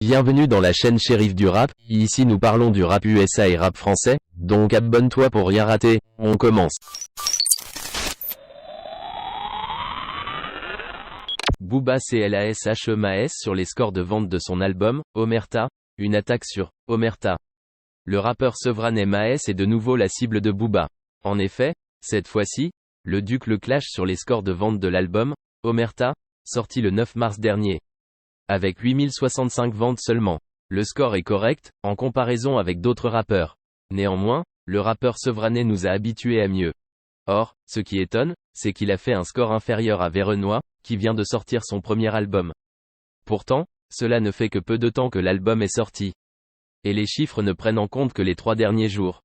Bienvenue dans la chaîne Shérif du rap, ici nous parlons du rap USA et rap français, donc abonne-toi pour rien rater, on commence. Booba CLASHEMAS sur les scores de vente de son album, Omerta, une attaque sur Omerta. Le rappeur Sevraneh Maes est de nouveau la cible de Booba. En effet, cette fois-ci, le Duc le clash sur les scores de vente de l'album, Omerta, sorti le 9 mars dernier. Avec 8065 ventes seulement. Le score est correct, en comparaison avec d'autres rappeurs. Néanmoins, le rappeur Sevraneh nous a habitués à mieux. Or, ce qui étonne, c'est qu'il a fait un score inférieur à Verenois, qui vient de sortir son premier album. Pourtant, cela ne fait que peu de temps que l'album est sorti. Et les chiffres ne prennent en compte que les 3 derniers jours.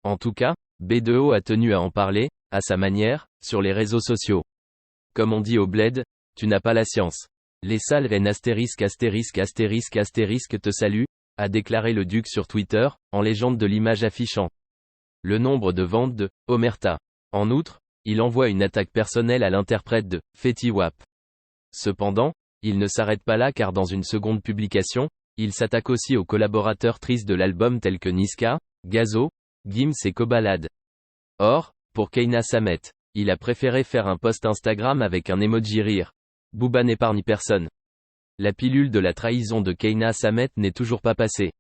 En tout cas, B2O a tenu à en parler, à sa manière, sur les réseaux sociaux. Comme on dit au bled, tu n'as pas la science. Les salles reines *** te saluent, a déclaré le Duc sur Twitter, en légende de l'image affichant le nombre de ventes de Omerta. En outre, il envoie une attaque personnelle à l'interprète de Fetty Wap. Cependant, il ne s'arrête pas là car dans une seconde publication, il s'attaque aussi aux collaborateurs tristes de l'album tels que Niska, Gazo, Gims et Kobalade. Or, pour Keina Samet, il a préféré faire un post Instagram avec un emoji rire. Booba n'épargne personne. La pilule de la trahison de Keina Samet n'est toujours pas passée.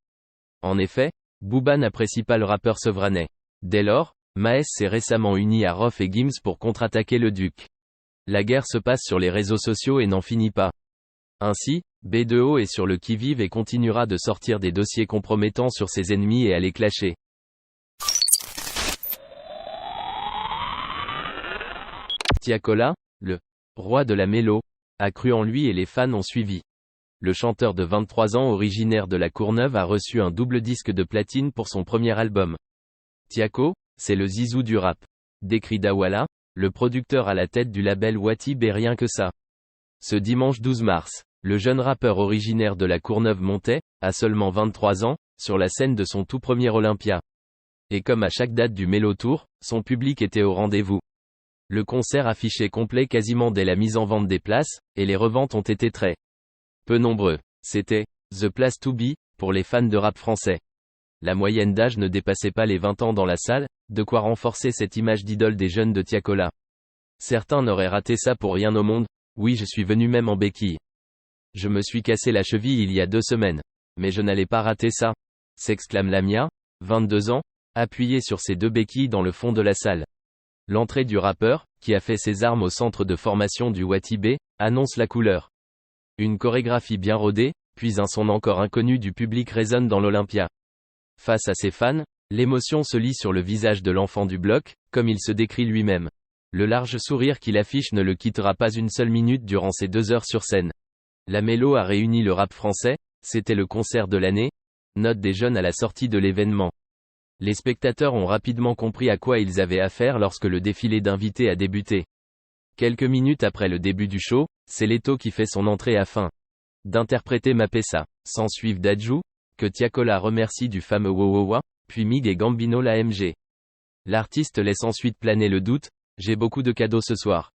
En effet, Booba n'apprécie pas le rappeur Sevraneh. Dès lors, Maes s'est récemment uni à Rof et Gims pour contre-attaquer le Duc. La guerre se passe sur les réseaux sociaux et n'en finit pas. Ainsi, B2O est sur le qui-vive et continuera de sortir des dossiers compromettants sur ses ennemis et à les clasher. Tiakola, le roi de la mélo, a cru en lui et les fans ont suivi. Le chanteur de 23 ans originaire de La Courneuve a reçu un double disque de platine pour son premier album. Tiako, c'est le zizou du rap. Décrit Dawala, le producteur à la tête du label Watib et rien que ça. Ce dimanche 12 mars, le jeune rappeur originaire de La Courneuve montait, à seulement 23 ans, sur la scène de son tout premier Olympia. Et comme à chaque date du Mélo Tour, son public était au rendez-vous. Le concert affichait complet quasiment dès la mise en vente des places, et les reventes ont été très peu nombreux. C'était The Place to Be, pour les fans de rap français. La moyenne d'âge ne dépassait pas les 20 ans dans la salle, de quoi renforcer cette image d'idole des jeunes de Tiakola. Certains n'auraient raté ça pour rien au monde, oui je suis venu même en béquille. Je me suis cassé la cheville il y a 2 semaines. Mais je n'allais pas rater ça, s'exclame Lamia, 22 ans, appuyé sur ses 2 béquilles dans le fond de la salle. L'entrée du rappeur, qui a fait ses armes au centre de formation du Watibé, annonce la couleur. Une chorégraphie bien rodée, puis un son encore inconnu du public résonne dans l'Olympia. Face à ses fans, l'émotion se lit sur le visage de l'enfant du bloc, comme il se décrit lui-même. Le large sourire qu'il affiche ne le quittera pas une seule minute durant ces 2 heures sur scène. La mélo a réuni le rap français, c'était le concert de l'année, note des jeunes à la sortie de l'événement. Les spectateurs ont rapidement compris à quoi ils avaient affaire lorsque le défilé d'invités a débuté. Quelques minutes après le début du show, c'est Leto qui fait son entrée afin d'interpréter Mapesa. S'ensuivent Dadju, que Tiakola remercie du fameux Wowowa, puis Mig et Gambino l'AMG. L'artiste laisse ensuite planer le doute, j'ai beaucoup de cadeaux ce soir.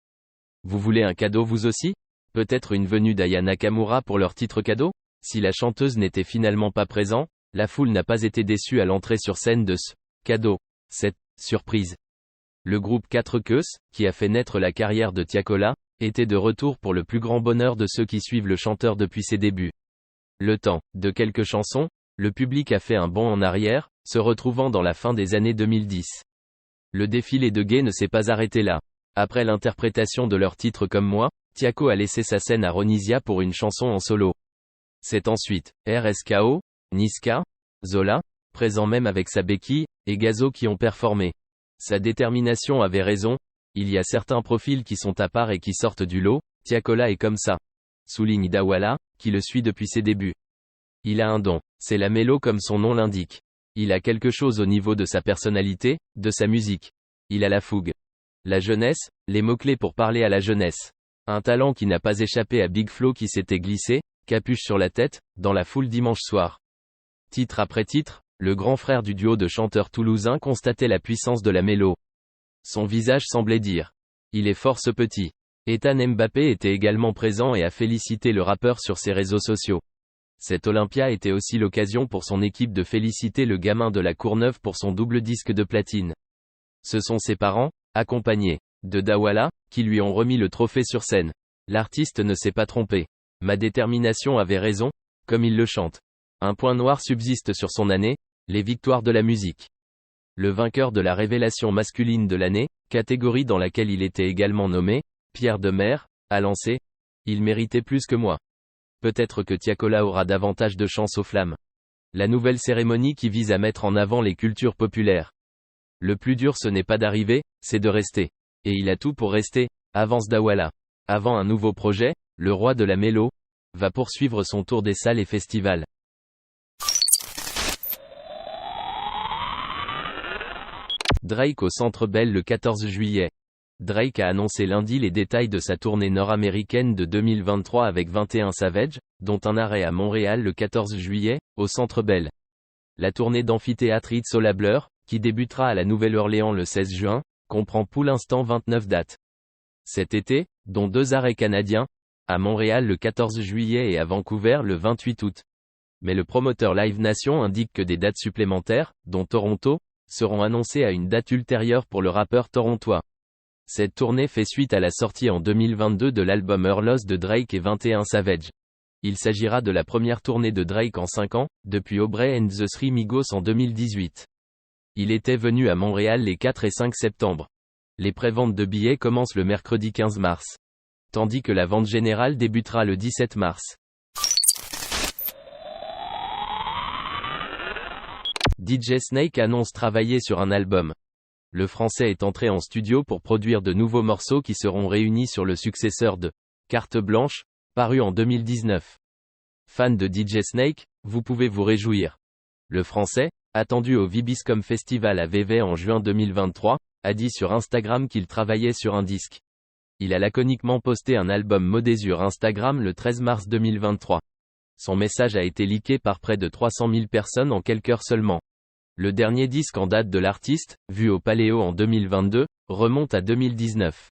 Vous voulez un cadeau vous aussi? Peut-être une venue d'Aya Nakamura pour leur titre cadeau? Si la chanteuse n'était finalement pas présente, la foule n'a pas été déçue à l'entrée sur scène de ce cadeau. Cette surprise. Le groupe 4 Queues, qui a fait naître la carrière de Tiakola, était de retour pour le plus grand bonheur de ceux qui suivent le chanteur depuis ses débuts. Le temps de quelques chansons, le public a fait un bond en arrière, se retrouvant dans la fin des années 2010. Le défilé de gays ne s'est pas arrêté là. Après l'interprétation de leur titre Comme moi, Tiako a laissé sa scène à Ronisia pour une chanson en solo. C'est ensuite RSKO, Niska, Zola, présent même avec sa béquille, et Gazo qui ont performé. Sa détermination avait raison, il y a certains profils qui sont à part et qui sortent du lot, Tiakola est comme ça. Souligne Dawala, qui le suit depuis ses débuts. Il a un don, c'est la mélo comme son nom l'indique. Il a quelque chose au niveau de sa personnalité, de sa musique. Il a la fougue. La jeunesse, les mots-clés pour parler à la jeunesse. Un talent qui n'a pas échappé à Big Flo qui s'était glissé, capuche sur la tête, dans la foule dimanche soir. Titre après titre, le grand frère du duo de chanteurs toulousains constatait la puissance de la mélo. Son visage semblait dire « Il est fort ce petit ». Ethan Mbappé était également présent et a félicité le rappeur sur ses réseaux sociaux. Cette Olympia était aussi l'occasion pour son équipe de féliciter le gamin de la Courneuve pour son double disque de platine. Ce sont ses parents, accompagnés de Dawala, qui lui ont remis le trophée sur scène. L'artiste ne s'est pas trompé. Ma détermination avait raison, comme il le chante. Un point noir subsiste sur son année, les victoires de la musique. Le vainqueur de la révélation masculine de l'année, catégorie dans laquelle il était également nommé, Pierre Demer, a lancé « Il méritait plus que moi ». Peut-être que Tiakola aura davantage de chance aux flammes. La nouvelle cérémonie qui vise à mettre en avant les cultures populaires. Le plus dur ce n'est pas d'arriver, c'est de rester. Et il a tout pour rester, avance Dawala. Avant un nouveau projet, le roi de la mélo va poursuivre son tour des salles et festivals. Drake au Centre Bell le 14 juillet. Drake a annoncé lundi les détails de sa tournée nord-américaine de 2023 avec 21 Savage, dont un arrêt à Montréal le 14 juillet, au Centre Bell. La tournée d'amphithéâtre It's All a Blur, qui débutera à la Nouvelle-Orléans le 16 juin, comprend pour l'instant 29 dates. Cet été, dont 2 arrêts canadiens, à Montréal le 14 juillet et à Vancouver le 28 août. Mais le promoteur Live Nation indique que des dates supplémentaires, dont Toronto, seront annoncées à une date ultérieure pour le rappeur torontois. Cette tournée fait suite à la sortie en 2022 de l'album Earlos de Drake et 21 Savage. Il s'agira de la première tournée de Drake en 5 ans, depuis Aubrey and the Three Migos en 2018. Il était venu à Montréal les 4 et 5 septembre. Les préventes de billets commencent le mercredi 15 mars. Tandis que la vente générale débutera le 17 mars. DJ Snake annonce travailler sur un album. Le Français est entré en studio pour produire de nouveaux morceaux qui seront réunis sur le successeur de Carte Blanche, paru en 2019. Fans de DJ Snake, vous pouvez vous réjouir. Le Français, attendu au Vibiscom Festival à Vevey en juin 2023, a dit sur Instagram qu'il travaillait sur un disque. Il a laconiquement posté un album modé sur Instagram le 13 mars 2023. Son message a été leaké par près de 300 000 personnes en quelques heures seulement. Le dernier disque en date de l'artiste, vu au Paléo en 2022, remonte à 2019.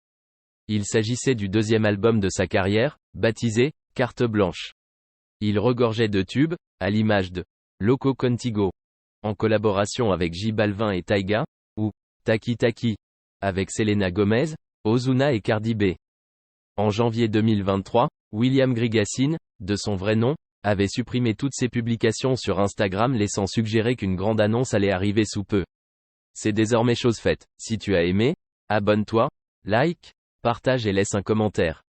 Il s'agissait du deuxième album de sa carrière, baptisé « Carte Blanche ». Il regorgeait de tubes, à l'image de « Loco Contigo », en collaboration avec J Balvin et Tyga, ou « Taki Taki », avec Selena Gomez, Ozuna et Cardi B. En janvier 2023, William Grigassin, de son vrai nom, avait supprimé toutes ses publications sur Instagram laissant suggérer qu'une grande annonce allait arriver sous peu. C'est désormais chose faite. Si tu as aimé, abonne-toi, like, partage et laisse un commentaire.